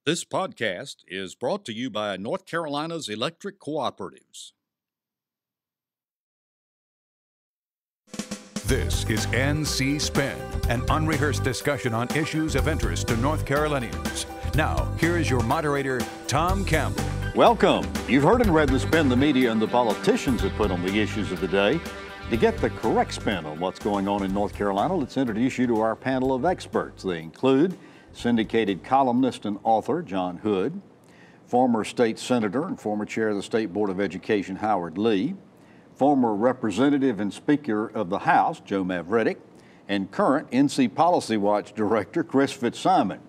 This podcast is brought to you by North Carolina's electric cooperatives. This is NC Spin, an unrehearsed discussion on issues of interest to North Carolinians. Now, here is your moderator, Tom Campbell. Welcome. You've heard and read the spin the media and the politicians have put on the issues of the day. To get the correct spin on what's going on in North Carolina, let's introduce you to our panel of experts. They include Syndicated columnist and author John Hood, former state senator and former chair of the State Board of Education Howard Lee, former representative and Speaker of the House Joe Mavretic, and current NC Policy Watch Director Chris Fitzsimon.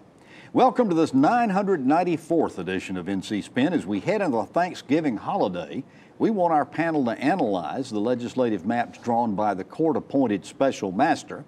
Welcome to this 994th edition of NC Spin. As we head into the Thanksgiving holiday, we want our panel to analyze the legislative maps drawn by the court-appointed special master.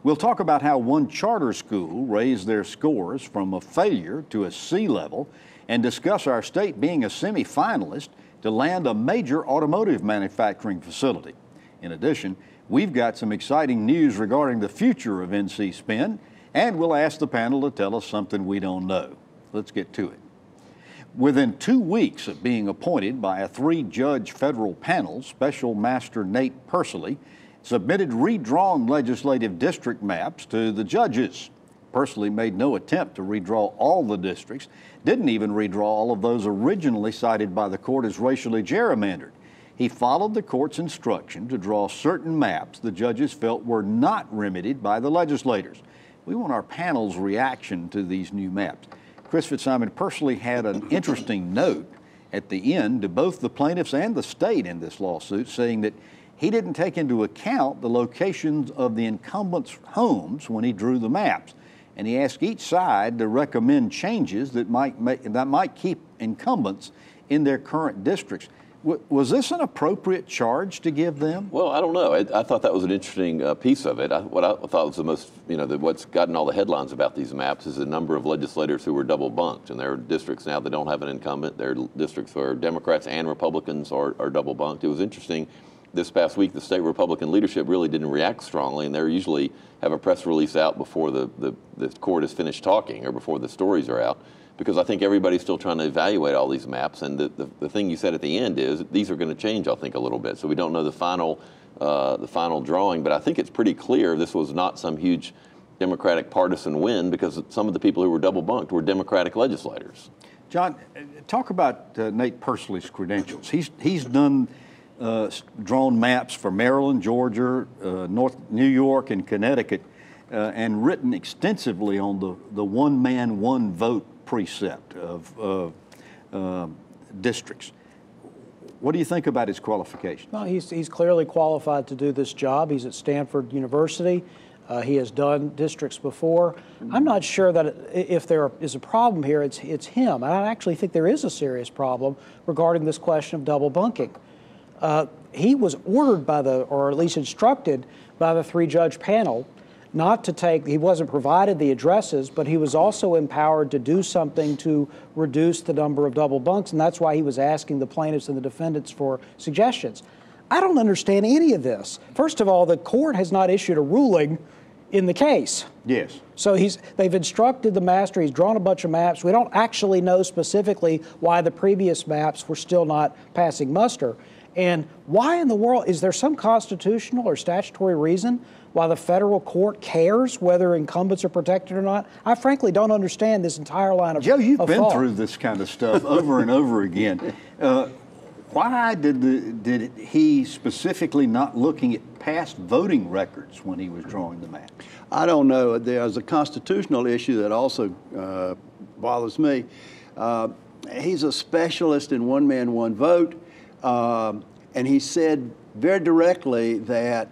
We'll talk about how one charter school raised their scores from a failure to a C level and discuss our state being a semi-finalist to land a major automotive manufacturing facility. In addition, we've got some exciting news regarding the future of NC Spin, and we'll ask the panel to tell us something we don't know. Let's get to it. Within 2 weeks of being appointed by a 3-judge federal panel, Special Master Nate Persily submitted redrawn legislative district maps to the judges. Persily made no attempt to redraw all the districts, didn't even redraw all of those originally cited by the court as racially gerrymandered. He followed the court's instruction to draw certain maps the judges felt were not remedied by the legislators. We want our panel's reaction to these new maps. Chris Fitzsimon personally had an interesting note at the end to both the plaintiffs and the state in this lawsuit, saying that he didn't take into account the locations of the incumbents' homes when he drew the maps, and he asked each side to recommend changes that might keep incumbents in their current districts. Was this an appropriate charge to give them? Well, I don't know. I thought that was an interesting piece of it. What I thought was the most, what's gotten all the headlines about these maps is the number of legislators who were double bunked. And there are districts now that don't have an incumbent. There are districts where Democrats and Republicans are double bunked. It was interesting. This past week, the state Republican leadership really didn't react strongly, and they usually have a press release out before the court has finished talking or before the stories are out, because I think everybody's still trying to evaluate all these maps. And the thing you said at the end is these are going to change, I think, a little bit. So we don't know the final drawing, but I think it's pretty clear this was not some huge Democratic partisan win, because some of the people who were double bunked were Democratic legislators. John, talk about Nate Persily's credentials. He's done drawn maps for Maryland, Georgia, New York, and Connecticut, and written extensively on the one man, one vote precept of districts. What do you think about his qualifications? Well, he's clearly qualified to do this job. He's at Stanford University. He has done districts before. I'm not sure that if there is a problem here, it's him. I actually think there is a serious problem regarding this question of double bunking. He was ordered or at least instructed by the 3-judge panel not to take, he wasn't provided the addresses, but he was also empowered to do something to reduce the number of double bunks, and that's why he was asking the plaintiffs and the defendants for suggestions. I don't understand any of this. First of all, the court has not issued a ruling in the case. Yes. So they've instructed the master, he's drawn a bunch of maps. We don't actually know specifically why the previous maps were still not passing muster. And why in the world, is there some constitutional or statutory reason why the federal court cares whether incumbents are protected or not? I frankly don't understand this entire line of Joe, you've been thought. through this kind of stuff over and over again. Why did he specifically not looking at past voting records when he was drawing the map? I don't know. There's a constitutional issue that also bothers me. He's a specialist in one man, one vote. And he said very directly that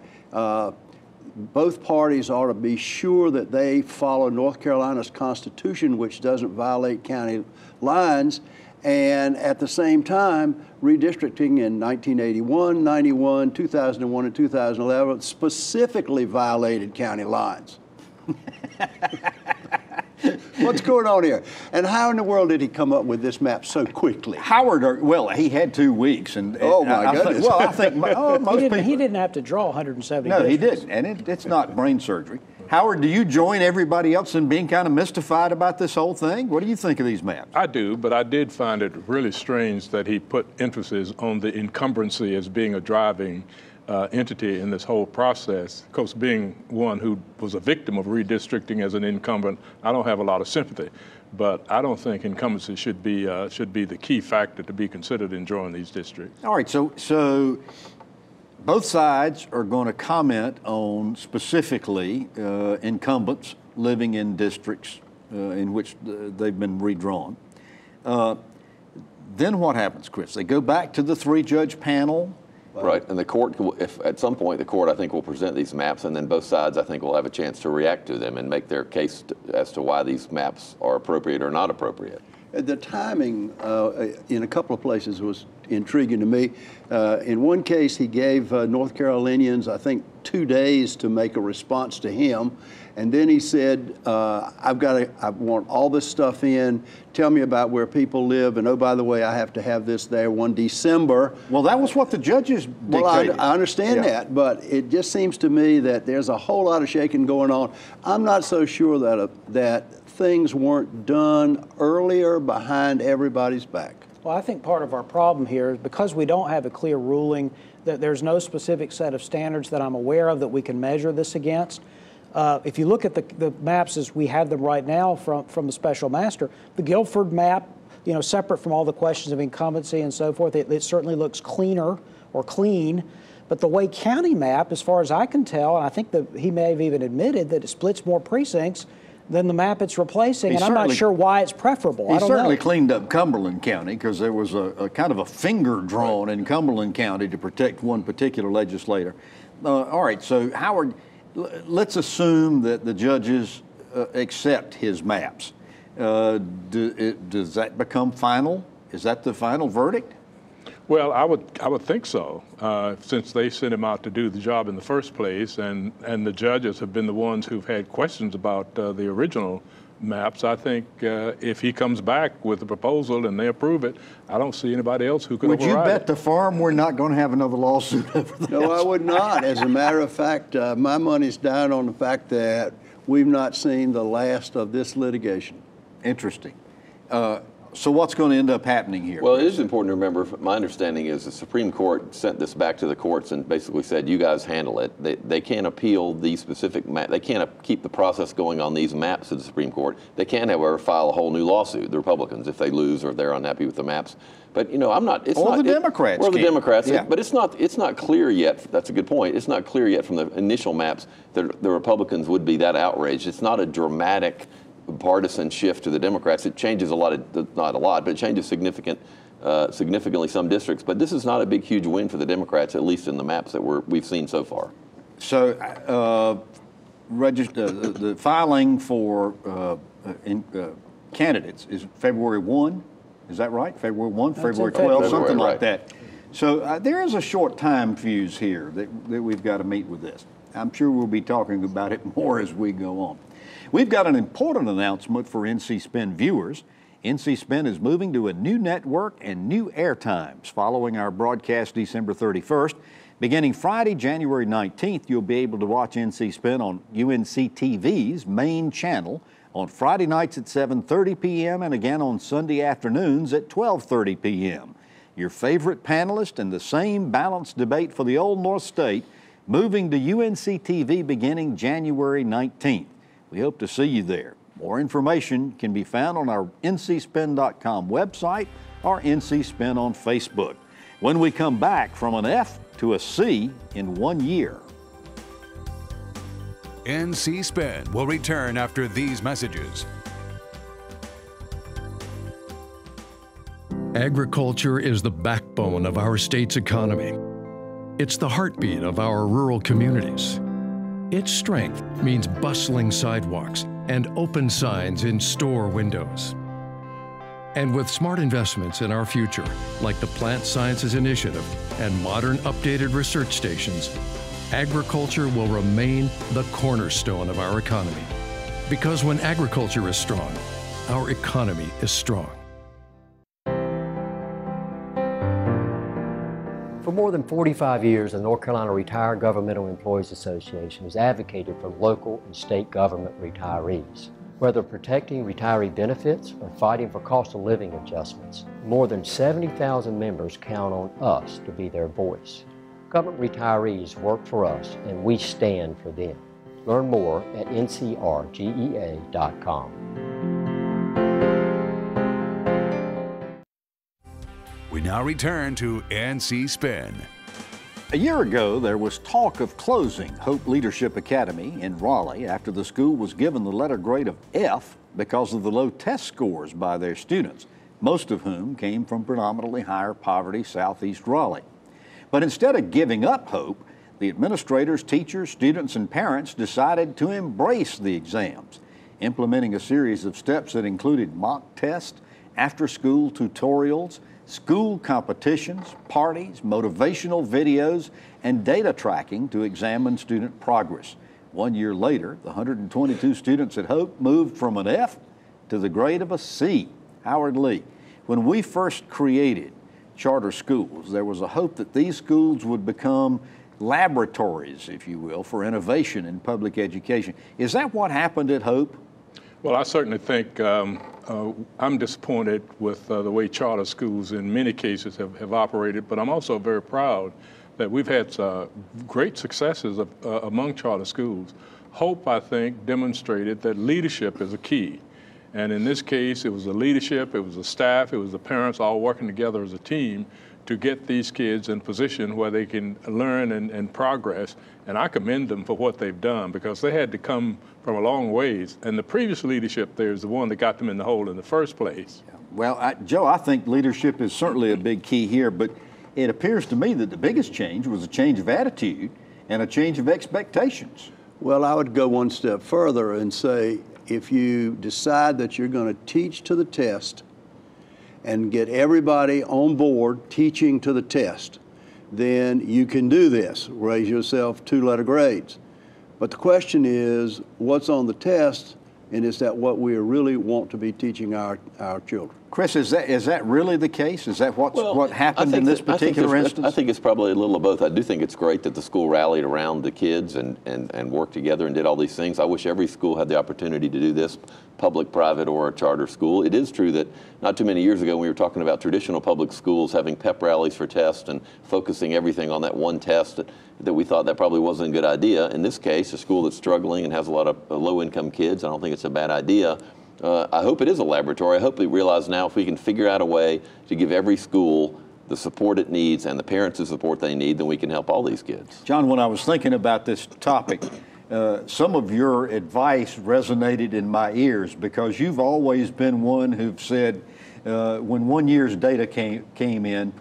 both parties ought to be sure that they follow North Carolina's Constitution, which doesn't violate county lines, and at the same time, redistricting in 1981, 91, 2001, and 2011 specifically violated county lines. What's going on here? And how in the world did he come up with this map so quickly? Howard, well, he had 2 weeks. And oh, my goodness. I think most people... He didn't have to draw 170 No, districts. he didn't, and it's not brain surgery. Howard, do you join everybody else in being kind of mystified about this whole thing? What do you think of these maps? I do, but I did find it really strange that he put emphasis on the incumbency as being a driving entity in this whole process. Of course, being one who was a victim of redistricting as an incumbent, I don't have a lot of sympathy. But I don't think incumbency should be the key factor to be considered in drawing these districts. All right, so both sides are going to comment on specifically incumbents living in districts in which they've been redrawn. Then what happens, Chris? They go back to the 3-judge panel. Right, and the court, if at some point the court, I think, will present these maps, and then both sides, I think, will have a chance to react to them and make their case as to why these maps are appropriate or not appropriate. The timing in a couple of places was intriguing to me. In one case, he gave North Carolinians, I think, 2 days to make a response to him. And then he said, I want all this stuff in. Tell me about where people live. And oh, by the way, I have to have this there 1 December. Well, that was what the judges dictated. Well, I understand that, but it just seems to me that there's a whole lot of shaking going on. I'm not so sure that things weren't done earlier behind everybody's back. Well, I think part of our problem here is because we don't have a clear ruling, that there's no specific set of standards that I'm aware of that we can measure this against. If you look at the maps as we have them right now from the special master, the Guilford map, separate from all the questions of incumbency and so forth, it certainly looks cleaner or clean. But the Wake County map, as far as I can tell, and I think that he may have even admitted that it splits more precincts than the map it's replacing, and I'm not sure why it's preferable. I don't know. He certainly cleaned up Cumberland County because there was a kind of a finger drawn in Cumberland County to protect one particular legislator. All right, so Howard, let's assume that the judges accept his maps. Does that become final? Is that the final verdict? Well, I would think so, since they sent him out to do the job in the first place, and the judges have been the ones who've had questions about the original maps. I think if he comes back with a proposal and they approve it, I don't see anybody else who could override it. Would you bet the farm we're not going to have another lawsuit over this? No, I would not. As a matter of fact, my money's down on the fact that we've not seen the last of this litigation. Interesting. So what's going to end up happening here? Well, it is important to remember, my understanding is the Supreme Court sent this back to the courts and basically said, you guys handle it. They can't appeal these specific maps. They can't keep the process going on these maps to the Supreme Court. They can, however, file a whole new lawsuit, the Republicans, if they lose or they're unhappy with the maps. But, I'm not, it's or not. the Democrats. Or the Democrats. Yeah. But it's not clear yet. That's a good point. It's not clear yet from the initial maps that the Republicans would be that outraged. It's not a dramatic partisan shift to the Democrats. It changes a lot, not a lot, but it changes significantly some districts. But this is not a big, huge win for the Democrats, at least in the maps that we've seen so far. So the filing for candidates is February 1. Is that right? February 1, February 12, something like that. So there is a short time fuse here that we've got to meet with this. I'm sure we'll be talking about it more as we go on. We've got an important announcement for NC Spin viewers. NC Spin is moving to a new network and new air times following our broadcast December 31st. Beginning Friday, January 19th, you'll be able to watch NC Spin on UNC TV's main channel on Friday nights at 7:30 p.m. and again on Sunday afternoons at 12:30 p.m. Your favorite panelist and the same balanced debate for the Old North State moving to UNC TV beginning January 19th. We hope to see you there. More information can be found on our ncspin.com website or NC Spin on Facebook. When we come back, from an F to a C in 1 year. NC Spin will return after these messages. Agriculture is the backbone of our state's economy. It's the heartbeat of our rural communities. Its strength means bustling sidewalks and open signs in store windows. And with smart investments in our future, like the Plant Sciences Initiative and modern updated research stations, agriculture will remain the cornerstone of our economy. Because when agriculture is strong, our economy is strong. For For more than 45 years, the North Carolina Retired Governmental Employees Association has advocated for local and state government retirees. Whether protecting retiree benefits or fighting for cost of living adjustments, more than 70,000 members count on us to be their voice. Government retirees work for us, and we stand for them. Learn more at ncrgea.com. We now return to NC Spin. A year ago, there was talk of closing Hope Leadership Academy in Raleigh after the school was given the letter grade of F because of the low test scores by their students, most of whom came from predominantly higher poverty southeast Raleigh. But instead of giving up hope, the administrators, teachers, students, and parents decided to embrace the exams, implementing a series of steps that included mock tests, after-school tutorials, school competitions, parties, motivational videos, and data tracking to examine student progress. 1 year later, the 122 students at Hope moved from an F to the grade of a C. Howard Lee, when we first created charter schools, there was a hope that these schools would become laboratories, if you will, for innovation in public education. Is that what happened at Hope? Well, I certainly think I'm disappointed with the way charter schools in many cases have operated, but I'm also very proud that we've had great successes among charter schools. Hope, I think, demonstrated that leadership is a key. And in this case, it was the leadership, it was the staff, it was the parents all working together as a team to get these kids in position where they can learn and progress. And I commend them for what they've done, because they had to come from a long ways. And the previous leadership there is the one that got them in the hole in the first place. Well, Joe, I think leadership is certainly a big key here, but it appears to me that the biggest change was a change of attitude and a change of expectations. Well, I would go one step further and say, if you decide that you're going to teach to the test and get everybody on board teaching to the test, then you can do this, raise yourself 2-letter grades. But the question is, what's on the test, and is that what we really want to be teaching our children? Chris, is that really the case? Is that what happened in this particular instance? I think it's probably a little of both. I do think it's great that the school rallied around the kids and worked together and did all these things. I wish every school had the opportunity to do this, public, private, or a charter school. It is true that not too many years ago, we were talking about traditional public schools having pep rallies for tests and focusing everything on that one test, that we thought that probably wasn't a good idea. In this case, a school that's struggling and has a lot of low-income kids, I don't think it's a bad idea. I hope it is a laboratory. I hope we realize now if we can figure out a way to give every school the support it needs and the parents the support they need, then we can help all these kids. John, when I was thinking about this topic, some of your advice resonated in my ears, because you've always been one who've said, when 1 year's data came in,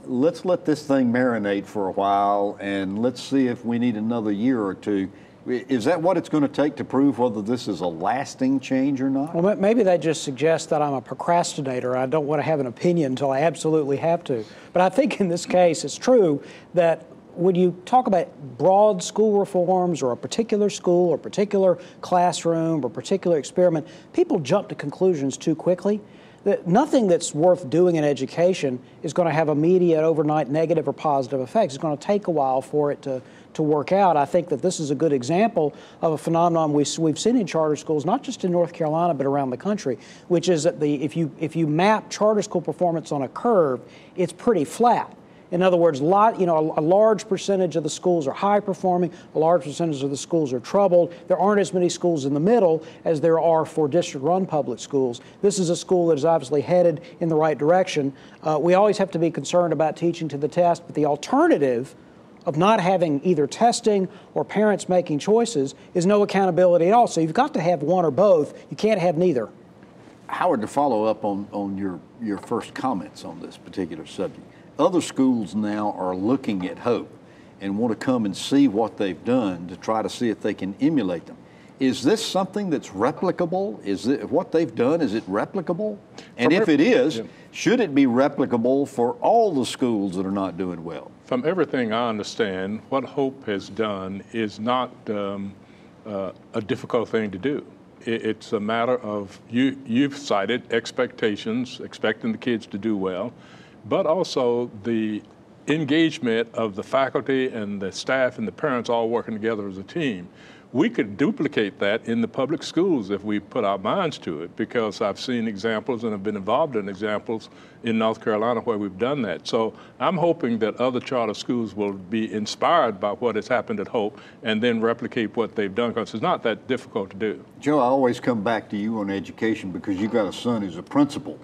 let's let this thing marinate for a while and let's see if we need another year or two. Is that what it's going to take to prove whether this is a lasting change or not? Well, maybe that just suggests that I'm a procrastinator. I don't want to have an opinion until I absolutely have to. But I think in this case, it's true that when you talk about broad school reforms or a particular school or particular classroom or particular experiment, people jump to conclusions too quickly. That nothing that's worth doing in education is going to have immediate, overnight negative or positive effects. It's going to take a while for it to work out. I think that this is a good example of a phenomenon we've seen in charter schools, not just in North Carolina, but around the country, which is that if you map charter school performance on a curve, it's pretty flat. In other words, a large percentage of the schools are high performing, a large percentage of the schools are troubled. There aren't as many schools in the middle as there are for district-run public schools. This is a school that is obviously headed in the right direction. We always have to be concerned about teaching to the test, but the alternative of not having either testing or parents making choices is no accountability at all. So you've got to have one or both. You can't have neither. Howard, to follow up on your first comments on this particular subject, other schools now are looking at Hope and want to come and see what they've done to try to see if they can emulate them. Is this something that's replicable? Is it what they've done, is it replicable? And if it is, should it be replicable for all the schools that are not doing well? From everything I understand, what Hope has done is not a difficult thing to do. It's a matter of, you've cited expectations, expecting the kids to do well, but also the engagement of the faculty and the staff and the parents all working together as a team. We could duplicate that in the public schools if we put our minds to it, because I've seen examples and have been involved in examples in North Carolina where we've done that. So I'm hoping that other charter schools will be inspired by what has happened at Hope and then replicate what they've done, because it's not that difficult to do. Joe, I always come back to you on education because you've got a son who's a principal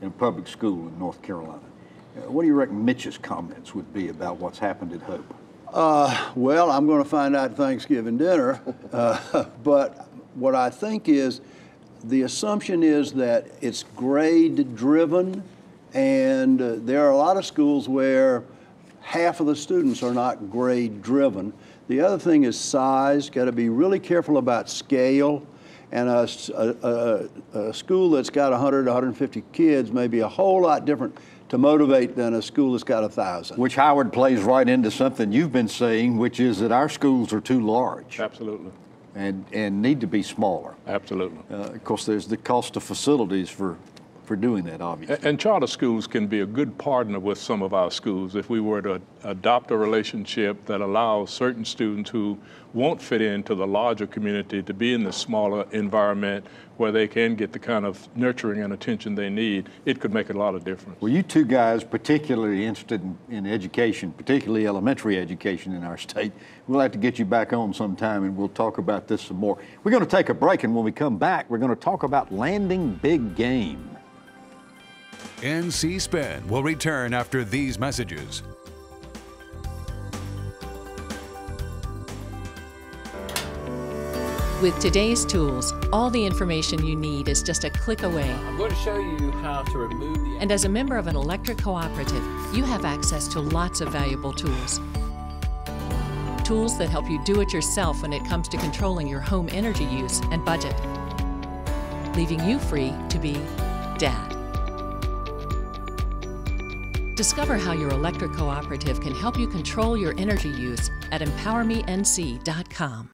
in a public school in North Carolina. What do you reckon Mitch's comments would be about what's happened at Hope? Well, I'm going to find out at Thanksgiving dinner, but what I think is the assumption is that it's grade driven, and there are a lot of schools where half of the students are not grade driven. The other thing is size. Got to be really careful about scale, and a school that's got 100, 150 kids may be a whole lot different to motivate than a school that's got 1,000. Which, Howard, plays right into something you've been saying, which is that our schools are too large. Absolutely. And need to be smaller. Absolutely. Of course, there's the cost of facilities for doing that, obviously. And charter schools can be a good partner with some of our schools if we were to adopt a relationship that allows certain students who won't fit into the larger community to be in the smaller environment where they can get the kind of nurturing and attention they need. It could make a lot of difference. Well, you two guys particularly interested in education, particularly elementary education in our state. We'll have to get you back on sometime and we'll talk about this some more. We're going to take a break, and when we come back, we're going to talk about landing big game. NC Spin will return after these messages. With today's tools, all the information you need is just a click away. I'm going to show you how to remove the... And as a member of an electric cooperative, you have access to lots of valuable tools. Tools that help you do it yourself when it comes to controlling your home energy use and budget, leaving you free to be Dad. Discover how your electric cooperative can help you control your energy use at EmpowerMeNC.com.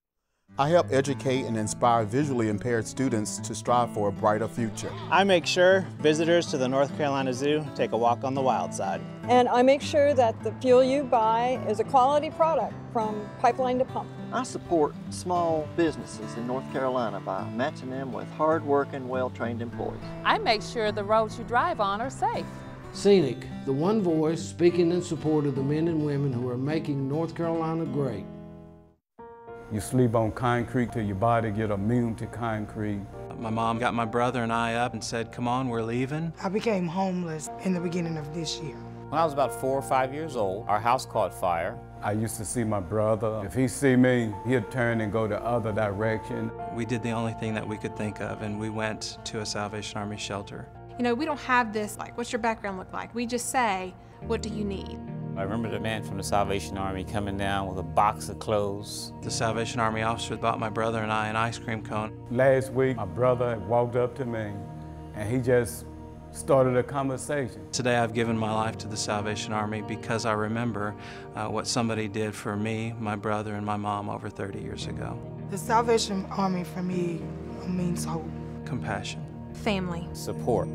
I help educate and inspire visually impaired students to strive for a brighter future. I make sure visitors to the North Carolina Zoo take a walk on the wild side. And I make sure that the fuel you buy is a quality product from pipeline to pump. I support small businesses in North Carolina by matching them with hard-working, well-trained employees. I make sure the roads you drive on are safe. Scenic, the one voice speaking in support of the men and women who are making North Carolina great. You sleep on concrete till your body get immune to concrete. My mom got my brother and I up and said, come on, we're leaving. I became homeless in the beginning of this year. When I was about 4 or 5 years old, our house caught fire. I used to see my brother. If he see me, he'd turn and go the other direction. We did the only thing that we could think of, and we went to a Salvation Army shelter. You know, we don't have this, like, what's your background look like? We just say, what do you need? I remember the man from the Salvation Army coming down with a box of clothes. The Salvation Army officer bought my brother and I an ice cream cone. Last week, my brother walked up to me, and he just started a conversation. Today, I've given my life to the Salvation Army because I remember what somebody did for me, my brother, and my mom over 30 years ago. The Salvation Army for me means hope. Compassion. Family. Support.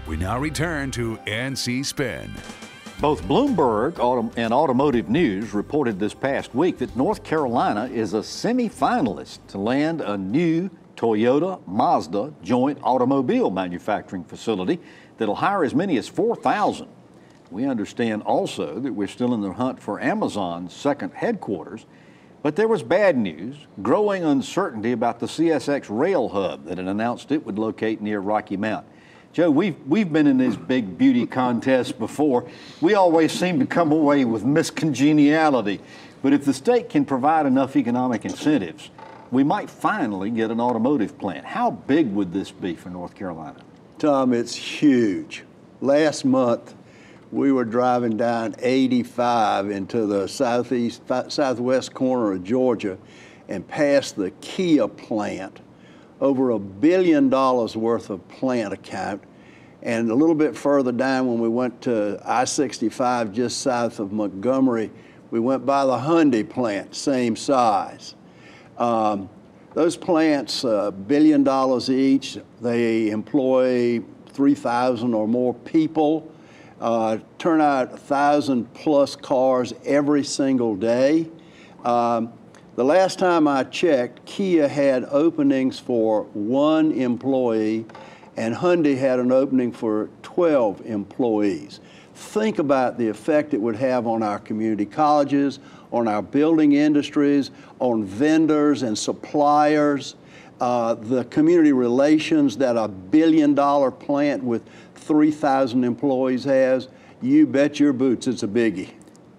We now return to NC Spin. Both Bloomberg and Automotive News reported this past week that North Carolina is a semi-finalist to land a new Toyota Mazda joint automobile manufacturing facility that'll hire as many as 4,000. We understand also that we're still in the hunt for Amazon's second headquarters, but there was bad news, growing uncertainty about the CSX rail hub that had announced it would locate near Rocky Mount. Joe, we've been in these big beauty contests before. We always seem to come away with miscongeniality. But if the state can provide enough economic incentives, we might finally get an automotive plant. How big would this be for North Carolina? Tom, it's huge. Last month, we were driving down 85 into the southwest corner of Georgia and past the Kia plant. Over $1 billion worth of plant account. And a little bit further down when we went to I-65 just south of Montgomery, we went by the Hyundai plant, same size. Those plants, $1 billion each, they employ 3,000 or more people, turn out 1,000 plus cars every single day. The last time I checked, Kia had openings for 1 employee, and Hyundai had an opening for 12 employees. Think about the effect it would have on our community colleges, on our building industries, on vendors and suppliers, the community relations that a $1 billion plant with 3,000 employees has. You bet your boots it's a biggie.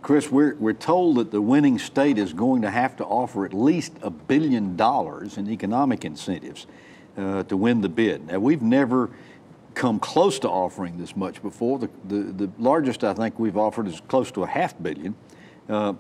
Chris, we're told that the winning state is going to have to offer at least $1 billion in economic incentives to win the bid. Now, we've never come close to offering this much before. The largest I think we've offered is close to $500 million.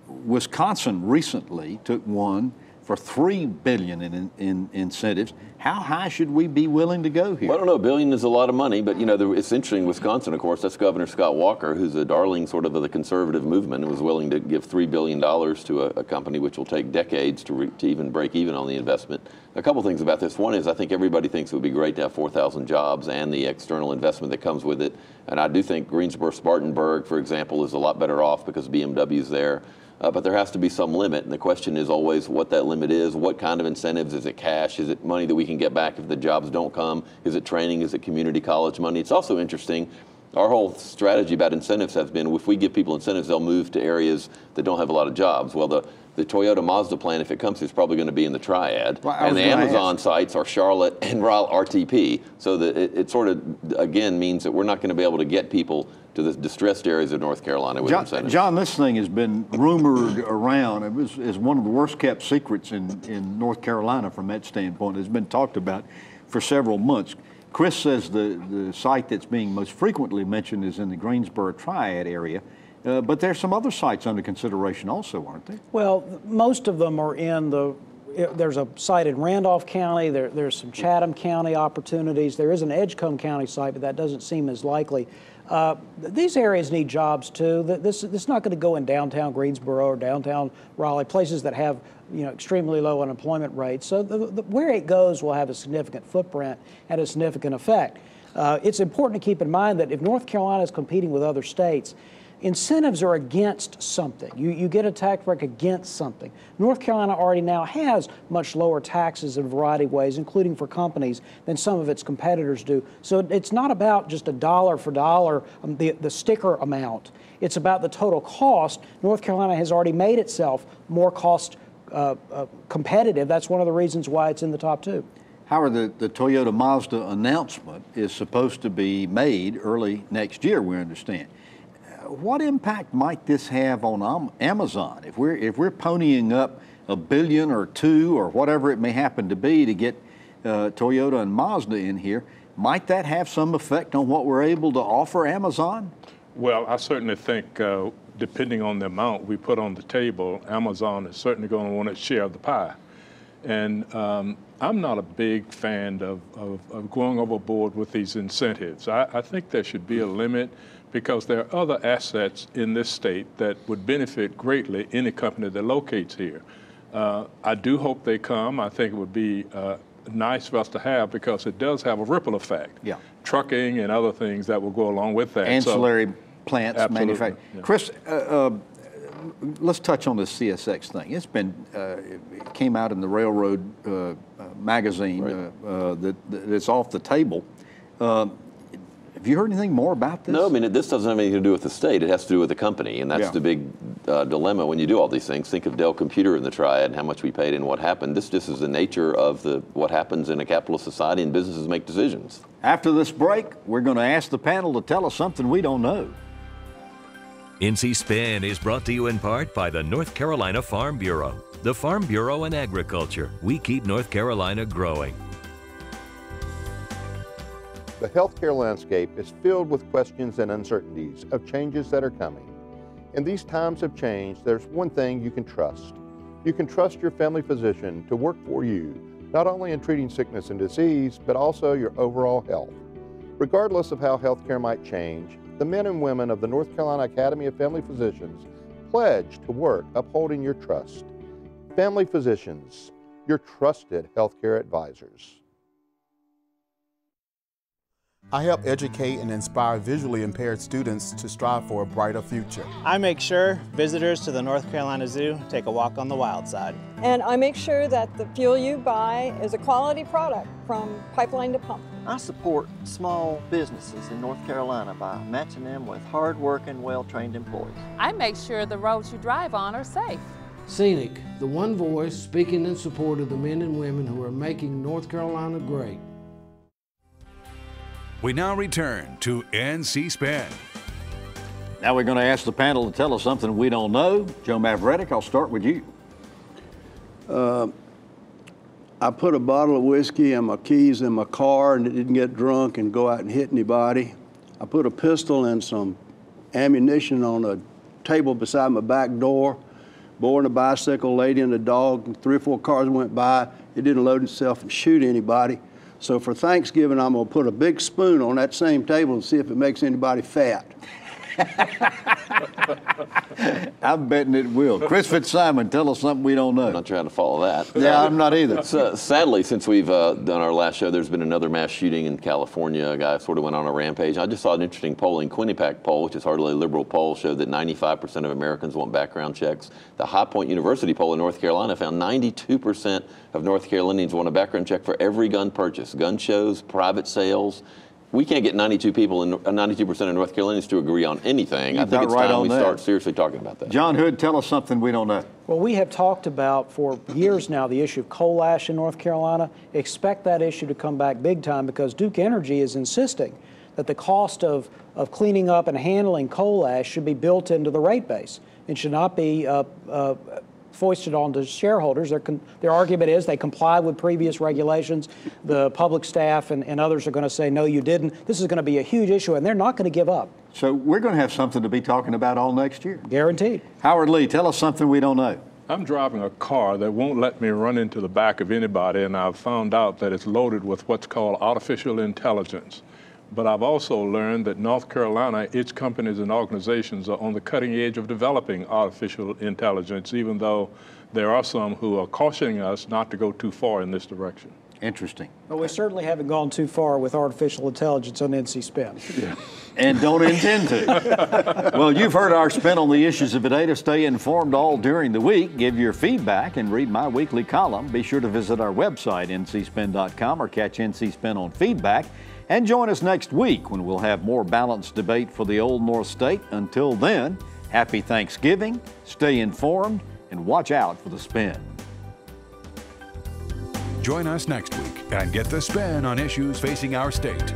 Wisconsin recently took one for $3 billion in incentives. How high should we be willing to go here? Well, I don't know. $1 billion is a lot of money, but you know, it's interesting. Wisconsin, of course, that's Governor Scott Walker, who's a darling sort of the conservative movement, and was willing to give $3 billion to a company which will take decades to even break even on the investment. A couple things about this. One is I think everybody thinks it would be great to have 4,000 jobs and the external investment that comes with it. And I do think Greensboro-Spartanburg, for example, is a lot better off because BMW's there. But there has to be some limit, and the question is always what that limit is. What kind of incentives? Is it cash? Is it money that we can get back if the jobs don't come? Is it training? Is it community college money? It's also interesting. Our whole strategy about incentives has been if we give people incentives, they'll move to areas that don't have a lot of jobs. Well, the Toyota Mazda plant, if it comes, is probably going to be in the Triad. Well, and the Amazon sites are Charlotte and RTP. So that it sort of, again, means that we're not going to be able to get people to the distressed areas of North Carolina with incentives. John, this thing has been rumored around. It is one of the worst kept secrets in North Carolina from that standpoint. It's been talked about for several months. Chris says the site that's being most frequently mentioned is in the Greensboro Triad area. But there's some other sites under consideration also, aren't there? Well, most of them are in there's a site in Randolph County, there's some Chatham County opportunities, there is an Edgecombe County site, but that doesn't seem as likely. These areas need jobs too. This is not going to go in downtown Greensboro or downtown Raleigh, places that have extremely low unemployment rates. So where it goes will have a significant footprint and a significant effect. It's important to keep in mind that if North Carolina is competing with other states, incentives are against something. You get a tax break against something. North Carolina already now has much lower taxes in a variety of ways, including for companies, than some of its competitors do. So it's not about just a dollar for dollar, the sticker amount. It's about the total cost. North Carolina has already made itself more cost competitive. That's one of the reasons why it's in the top 2. Howard, the Toyota Mazda announcement is supposed to be made early next year, we understand. What impact might this have on Amazon? If we're ponying up $1 billion or $2 billion or whatever it may happen to be to get Toyota and Mazda in here, might that have some effect on what we're able to offer Amazon? Well, I certainly think depending on the amount we put on the table, Amazon is certainly going to want its share of the pie. And I'm not a big fan of going overboard with these incentives. I think there should be a limit, because there are other assets in this state that would benefit greatly any company that locates here. I do hope they come. I think it would be nice for us to have, because it does have a ripple effect. Yeah. Trucking and other things that will go along with that. Ancillary plants, manufacturing. Yeah. Chris, let's touch on this CSX thing. It's been, it came out in the Railroad magazine that's off the table. Have you heard anything more about this? No, I mean, this doesn't have anything to do with the state. It has to do with the company, and that's the big dilemma when you do all these things. Think of Dell Computer in the Triad and how much we paid and what happened. This is the nature of what happens in a capitalist society, and businesses make decisions. After this break, we're going to ask the panel to tell us something we don't know. NC Spin is brought to you in part by the North Carolina Farm Bureau. The Farm Bureau and Agriculture. We keep North Carolina growing. The healthcare landscape is filled with questions and uncertainties of changes that are coming. In these times of change, there's one thing you can trust. You can trust your family physician to work for you, not only in treating sickness and disease, but also your overall health. Regardless of how healthcare might change, the men and women of the North Carolina Academy of Family Physicians pledge to work upholding your trust. Family physicians, your trusted healthcare advisors. I help educate and inspire visually impaired students to strive for a brighter future. I make sure visitors to the North Carolina Zoo take a walk on the wild side. And I make sure that the fuel you buy is a quality product from pipeline to pump. I support small businesses in North Carolina by matching them with hard-working, well-trained employees. I make sure the roads you drive on are safe. Scenic, the one voice speaking in support of the men and women who are making North Carolina great. We now return to NC Spin. Now we're going to ask the panel to tell us something we don't know. Joe Mavretic, I'll start with you. I put a bottle of whiskey and my keys in my car and didn't get drunk and go out and hit anybody. I put a pistol and some ammunition on a table beside my back door, boarding a bicycle, lady and a dog, and 3 or 4 cars went by. It didn't load itself and shoot anybody. So for Thanksgiving, I'm going to put a big spoon on that same table and see if it makes anybody fat. I'm betting it will. Chris Fitzsimon, tell us something we don't know. I'm not trying to follow that. Yeah, I'm not either. So, sadly, since we've done our last show, there's been another mass shooting in California. A guy sort of went on a rampage. I just saw an interesting polling. Quinnipiac poll, which is hardly a liberal poll, showed that 95% of Americans want background checks. The High Point University poll in North Carolina found 92% of North Carolinians want a background check for every gun purchase, gun shows, private sales. We can't get 92% of North Carolinians to agree on anything. I think it's time we start seriously talking about that. John Hood, tell us something we don't know. Well, we have talked about for years now the issue of coal ash in North Carolina. Expect that issue to come back big time because Duke Energy is insisting that the cost of cleaning up and handling coal ash should be built into the rate base and should not be foisted onto shareholders. Their argument is they comply with previous regulations. The public staff and others are going to say, no, you didn't. This is going to be a huge issue, and they're not going to give up. So we're going to have something to be talking about all next year. Guaranteed. Howard Lee, tell us something we don't know. I'm driving a car that won't let me run into the back of anybody, and I've found out that it's loaded with what's called artificial intelligence. But I've also learned that North Carolina, its companies and organizations are on the cutting edge of developing artificial intelligence, even though there are some who are cautioning us not to go too far in this direction. Interesting. Well, we certainly haven't gone too far with artificial intelligence on NC Spin. Yeah. And don't intend to. Well, you've heard our spin on the issues of the day. To stay informed all during the week, give your feedback, and read my weekly column. Be sure to visit our website, ncspin.com, or catch NC Spin on feedback. And join us next week when we'll have more balanced debate for the Old North State. Until then, happy Thanksgiving, stay informed, and watch out for the spin. Join us next week and get the spin on issues facing our state.